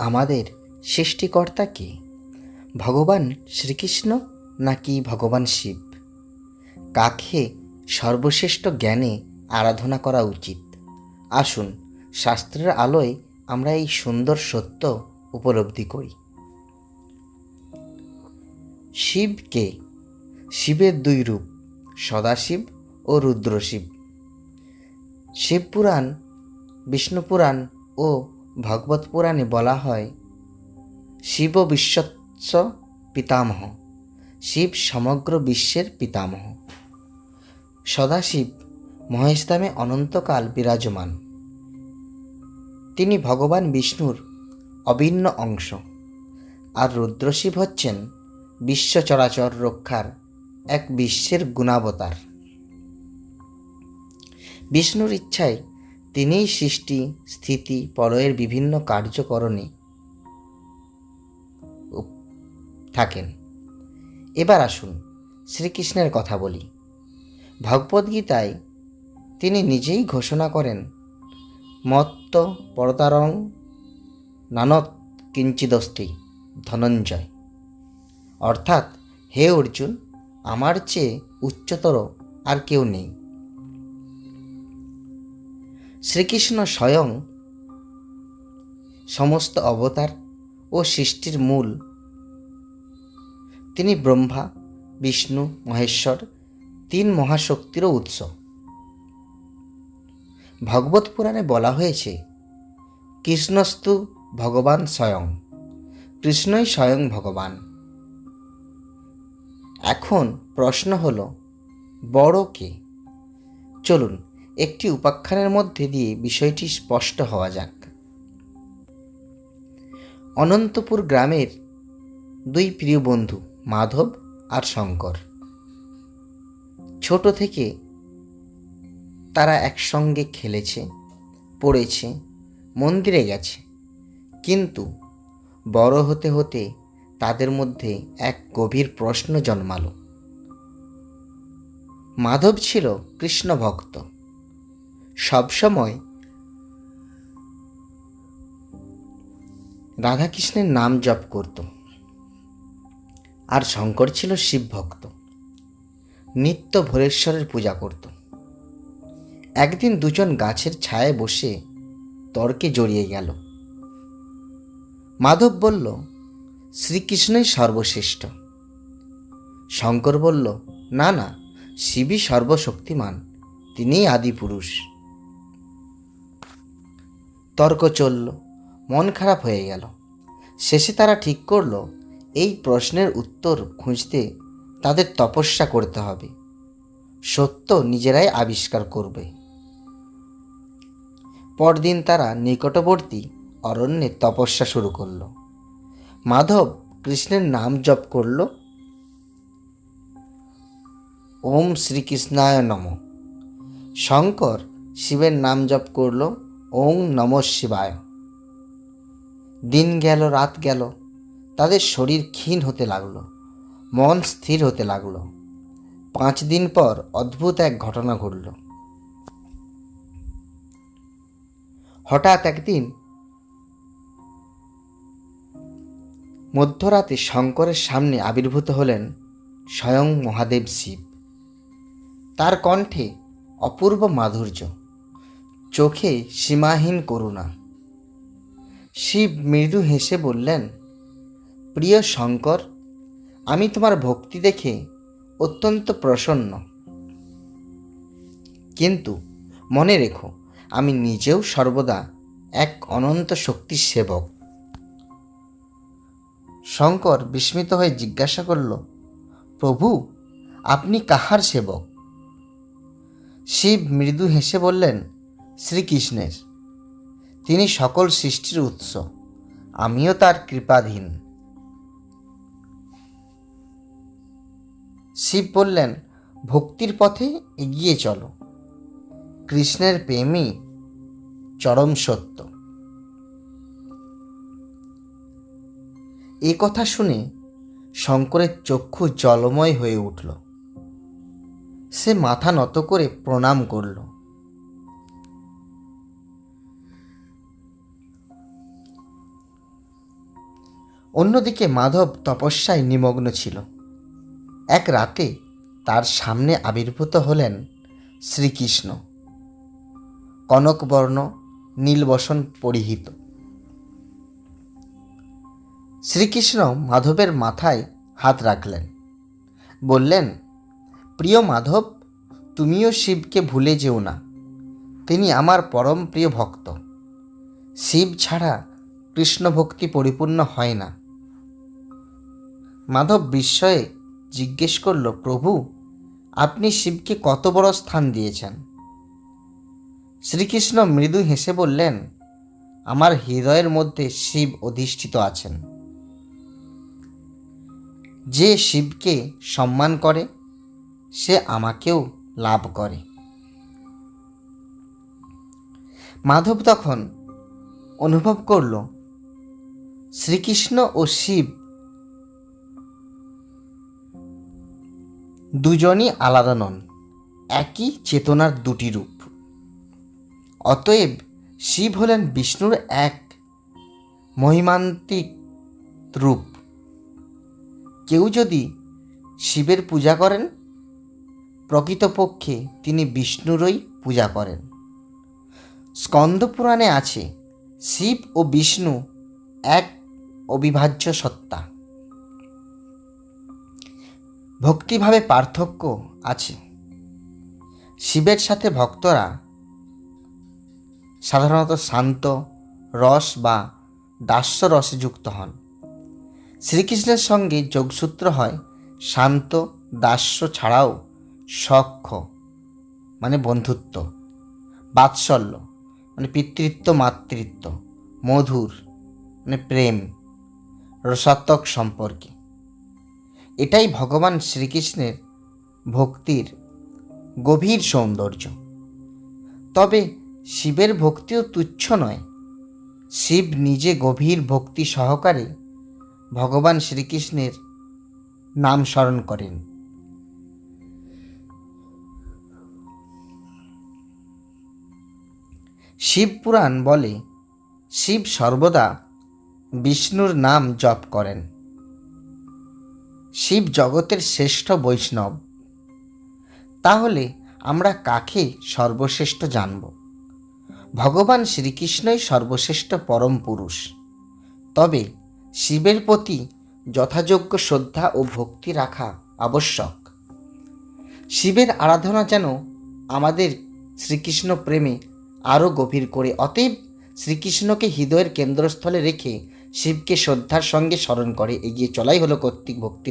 আমাদের সৃষ্টিকর্তা কে? ভগবান শ্রীকৃষ্ণ নাকি ভগবান শিব? কাকে সর্বশ্রেষ্ঠ জ্ঞানে আরাধনা করা উচিত? আসুন শাস্ত্রের আলোয় আমরা এই সুন্দর সত্য উপলব্ধি করি। শিব কে? শিবের দুই রূপ, সদাশিব ও রুদ্রশিব। শিবপুরাণ, বিষ্ণুপুরাণ ও ভগবত পুরাণে বলা হয়, শিব বিশ্বস্য পিতামহ। শিব সমগ্র বিশ্বের পিতামহ। সদাশিব মহেশধামে অনন্তকাল বিরাজমান। তিনি ভগবান বিষ্ণুর অভিন্ন অংশ। আর রুদ্রশিব হচ্ছেন বিশ্ব চরাচর রক্ষার এক বিশ্বের গুণাবতার। বিষ্ণুর ইচ্ছায় তিনিই সৃষ্টি, স্থিতি, প্রলয়ের বিভিন্ন কার্যকরণে থাকেন। এবার আসুন শ্রীকৃষ্ণের কথা বলি। ভগবদ্গীতায় তিনি নিজেই ঘোষণা করেন, মত্ত পরতারং নানত কিঞ্চিদস্তি ধনঞ্জয়। অর্থাৎ, হে অর্জুন, আমার চেয়ে উচ্চতর আর কেউ নেই। শ্রীকৃষ্ণ স্বয়ং সমস্ত অবতার ও সৃষ্টির মূল। তিনি ব্রহ্মা, বিষ্ণু, মহেশ্বর তিন মহাশক্তিরও উৎস। ভগবত পুরাণে বলা হয়েছে, কৃষ্ণস্তু ভগবান স্বয়ং। কৃষ্ণই স্বয়ং ভগবান। এখন প্রশ্ন হল, বড় কে? চলুন একটি উপাখ্যানের মধ্যে দিয়ে বিষয়টি স্পষ্ট হওয়া যাক। অনন্তপুর গ্রামের দুই প্রিয় বন্ধু মাধব আর শঙ্কর। ছোট থেকে তারা একসঙ্গে খেলেছে, পড়েছে, মন্দিরে গেছে। কিন্তু বড় হতে হতে তাদের মধ্যে এক গভীর প্রশ্ন জন্মালো। মাধব ছিল কৃষ্ণ ভক্ত, সবসময় রাধাকৃষ্ণের নাম জপ করত। আর শঙ্কর ছিল শিব ভক্ত, নিত্য ভোলেশ্বরের পূজা করত। একদিন দুজন গাছের ছায়ায় বসে তর্কে জড়িয়ে গেল। মাধব বলল, শ্রীকৃষ্ণই সর্বশ্রেষ্ঠ। শঙ্কর বলল, না না, শিবই সর্বশক্তিমান, তিনিই আদিপুরুষ। তর্ক চলল, মন খারাপ হয়ে গেল। শেষে তারা ঠিক করল, এই প্রশ্নের উত্তর খুঁজতে তাদের তপস্যা করতে হবে। সত্য নিজেরাই আবিষ্কার করবে। পরদিন তারা নিকটবর্তী অরণ্যে তপস্যা শুরু করল। মাধব কৃষ্ণের নাম জপ করল, ওম শ্রীকৃষ্ণায় নমঃ। শঙ্কর শিবের নাম জপ করল, ওং নমঃ শিবায়। দিন গেল, রাত গেল, তাদের শরীর ক্ষীণ হতে লাগলো, মন স্থির হতে লাগলো। 5 দিন পর অদ্ভুত এক ঘটনা ঘটল। হঠাৎ একদিন মধ্যরাতে শঙ্করের সামনে আবির্ভূত হলেন স্বয়ং মহাদেব শিব। তার কণ্ঠে অপূর্ব মাধুর্য, চোখে সীমাহীন করুণা। শিব মৃদু হেসে বললেন, প্রিয় শঙ্কর, আমি তোমার ভক্তি দেখে অত্যন্ত প্রসন্ন। কিন্তু মনে রেখো, আমি নিজেও সর্বদা এক অনন্ত শক্তির সেবক। শঙ্কর বিস্মিত হয়ে জিজ্ঞাসা করল, প্রভু, আপনি কাহার সেবক? শিব মৃদু হেসে বললেন, শ্রীকৃষ্ণের। তিনি সকল সৃষ্টির উৎস, আমিও তার কৃপাধীন। শিব বললেন, ভক্তির পথে এগিয়ে চলো, কৃষ্ণের প্রেমই চরম সত্য। এ কথা শুনে শঙ্করের চক্ষু জলময় হয়ে উঠল। সে মাথা নত করে প্রণাম করল। অন্যদিকে মাধব তপস্যায় নিমগ্ন ছিল। এক রাতে তার সামনে আবির্ভূত হলেন শ্রীকৃষ্ণ, কনকবর্ণ নীলবসন পরিহিত। শ্রীকৃষ্ণ মাধবের মাথায় হাত রাখলেন, বললেন, প্রিয় মাধব, তুমিও শিবকে ভুলে যেও না। তিনি আমার পরম প্রিয় ভক্ত। শিব ছাড়া কৃষ্ণ ভক্তি পরিপূর্ণ হয় না। মাধব বিস্ময়ে জিজ্ঞেস করল, প্রভু, আপনি শিবকে কত বড় স্থান দিয়েছেন? শ্রীকৃষ্ণ মৃদু হেসে বললেন, আমার হৃদয়ের মধ্যে শিব অধিষ্ঠিত আছেন। যে শিবকে সম্মান করে সে আমাকেও লাভ করে। মাধব তখন অনুভব করল শ্রীকৃষ্ণ ও শিব দুজনই আলাদা নন, একই চেতনার দুটি রূপ। অতএব শিব হলেন বিষ্ণুর এক মহিমান্বিত রূপ। কেউ যদি শিবের পূজা করেন, প্রকৃতপক্ষে তিনি বিষ্ণুরই পূজা করেন। স্কন্দ পুরাণে আছে, শিব ও বিষ্ণু এক অবিভাজ্য সত্তা। ভক্তিভাবে পার্থক্য আছে। শিবের সাথে ভক্তরা সাধারণত শান্ত রস বা দাস্য রসে যুক্ত হন। শ্রীকৃষ্ণের সঙ্গে যোগসূত্র হয় শান্ত দাস্য ছাড়াও সখ্য মানে বন্ধুত্ব, বাৎসল্য মানে পিতৃত্ব মাতৃত্ব, মধুর মানে প্রেম, রসাত্মক সম্পর্কে। এটাই ভগবান শ্রীকৃষ্ণের ভক্তির গভীর সৌন্দর্য। তবে শিবের ভক্তিও তুচ্ছ নয়। শিব নিজে গভীর ভক্তি সহকারে ভগবান শ্রীকৃষ্ণের নাম স্মরণ করেন। শিব পুরাণ বলে, শিব সর্বদা বিষ্ণুর নাম জপ করেন। শিব জগতের শ্রেষ্ঠ বৈষ্ণব। তাহলে আমরা কাকে সর্বশ্রেষ্ঠ জানব? ভগবান শ্রীকৃষ্ণই সর্বশ্রেষ্ঠ পরম পুরুষ। তবে শিবের প্রতি যথাযোগ্য শ্রদ্ধা ও ভক্তি রাখা আবশ্যক। শিবের আরাধনা যেন আমাদের শ্রীকৃষ্ণ প্রেমে আরও গভীর করে। অতএব শ্রীকৃষ্ণকে হৃদয়ের কেন্দ্রস্থলে রেখে শিবকে শ্রদ্ধার সঙ্গে স্মরণ করে এগিয়ে চলাই হলো কর্তৃক ভক্তি।